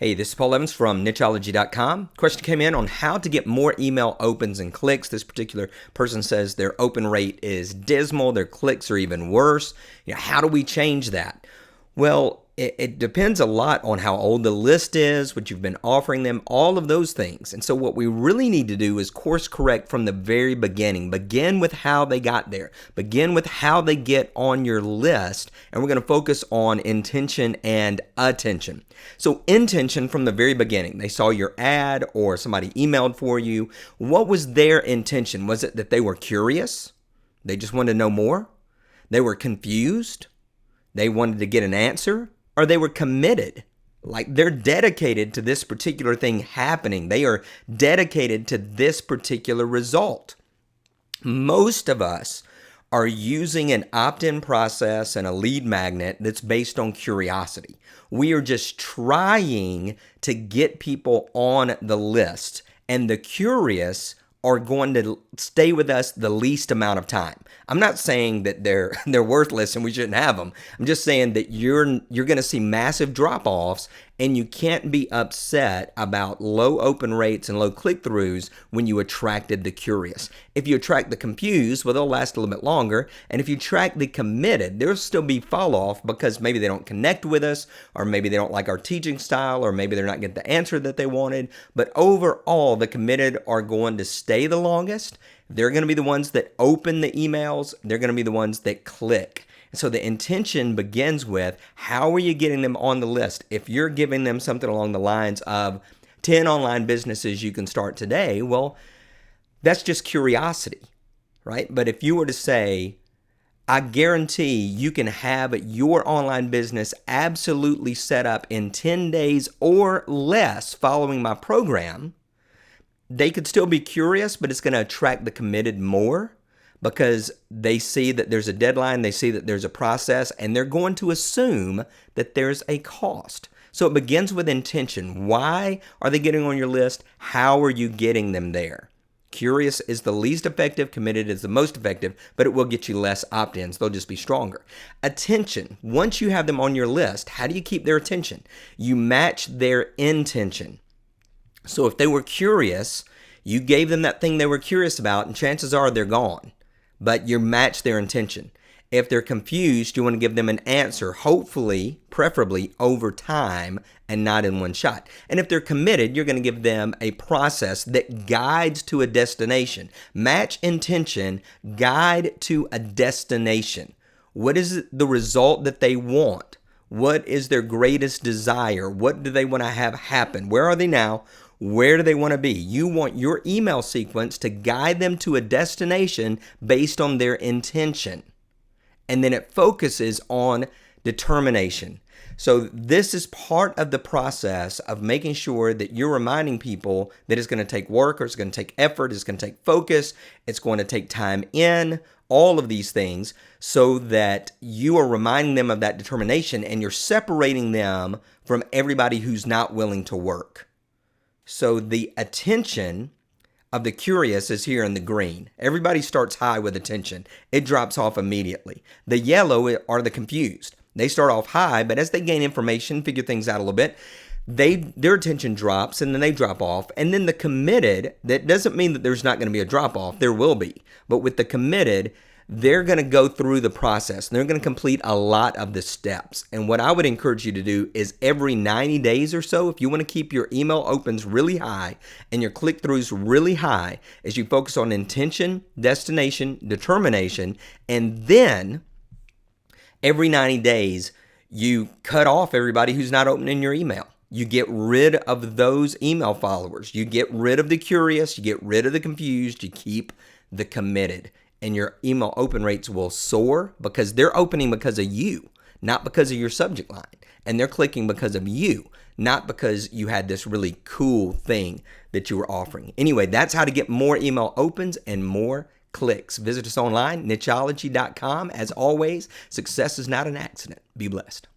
Hey, this is Paul Evans from nicheology.com. Question came in on how to get more email opens and clicks. This particular person says their open rate is dismal, their clicks are even worse. How do we change that? Well, it depends a lot on how old the list is, what you've been offering them, all of those things. And so what we really need to do is course correct from the very beginning. Begin with how they got there. Begin with how they get on your list. And we're going to focus on intention and attention. So intention from the very beginning. They saw your ad or somebody emailed for you. What was their intention? Was it that they were curious? They just wanted to know more? They were confused? They wanted to get an answer? Or they were committed, like they're dedicated to this particular thing happening. They are dedicated to this particular result. Most of us are using an opt-in process and a lead magnet that's based on curiosity. We are just trying to get people on the list, and the curious are going to stay with us the least amount of time. I'm not saying that they're worthless and we shouldn't have them. I'm just saying that you're going to see massive drop-offs, and you can't be upset about low open rates and low click-throughs when you attracted the curious. If you attract the confused, well, they'll last a little bit longer. And if you attract the committed, there'll still be fall-off because maybe they don't connect with us, or maybe they don't like our teaching style, or maybe they're not getting the answer that they wanted. But overall, the committed are going to stay the longest. They're going to be the ones that open the emails. They're going to be the ones that click. So the intention begins with, how are you getting them on the list? If you're giving them something along the lines of 10 online businesses you can start today, well, that's just curiosity, right? But if you were to say, I guarantee you can have your online business absolutely set up in 10 days or less following my program, they could still be curious, but it's going to attract the committed more, because they see that there's a deadline, they see that there's a process, and they're going to assume that there's a cost. So it begins with intention. Why are they getting on your list? How are you getting them there? Curious is the least effective, committed is the most effective, but it will get you less opt-ins. They'll just be stronger. Attention. Once you have them on your list, how do you keep their attention? You match their intention. So if they were curious, you gave them that thing they were curious about, and chances are they're gone. But you match their intention. If they're confused, you want to give them an answer, hopefully, preferably over time and not in one shot. And if they're committed, you're going to give them a process that guides to a destination. Match intention, guide to a destination. What is the result that they want? What is their greatest desire? What do they want to have happen? Where are they now? Where do they want to be? You want your email sequence to guide them to a destination based on their intention. And then it focuses on determination. So this is part of the process of making sure that you're reminding people that it's going to take work, or it's going to take effort, it's going to take focus, it's going to take time in, all of these things, so that you are reminding them of that determination, and you're separating them from everybody who's not willing to work. So the attention of the curious is here in the green. Everybody starts high with attention. It drops off immediately. The yellow are the confused. They start off high, but as they gain information, figure things out a little bit, their attention drops, and then they drop off. And then the committed, that doesn't mean that there's not going to be a drop off. There will be. But with the committed, they're going to go through the process. They're going to complete a lot of the steps. And what I would encourage you to do is every 90 days or so, if you want to keep your email opens really high and your click-throughs really high, is you focus on intention, destination, determination, and then every 90 days, you cut off everybody who's not opening your email. You get rid of those email followers. You get rid of the curious. You get rid of the confused. You keep the committed. And your email open rates will soar because they're opening because of you, not because of your subject line. And they're clicking because of you, not because you had this really cool thing that you were offering. Anyway, that's how to get more email opens and more clicks. Visit us online, nicheology.com. As always, success is not an accident. Be blessed.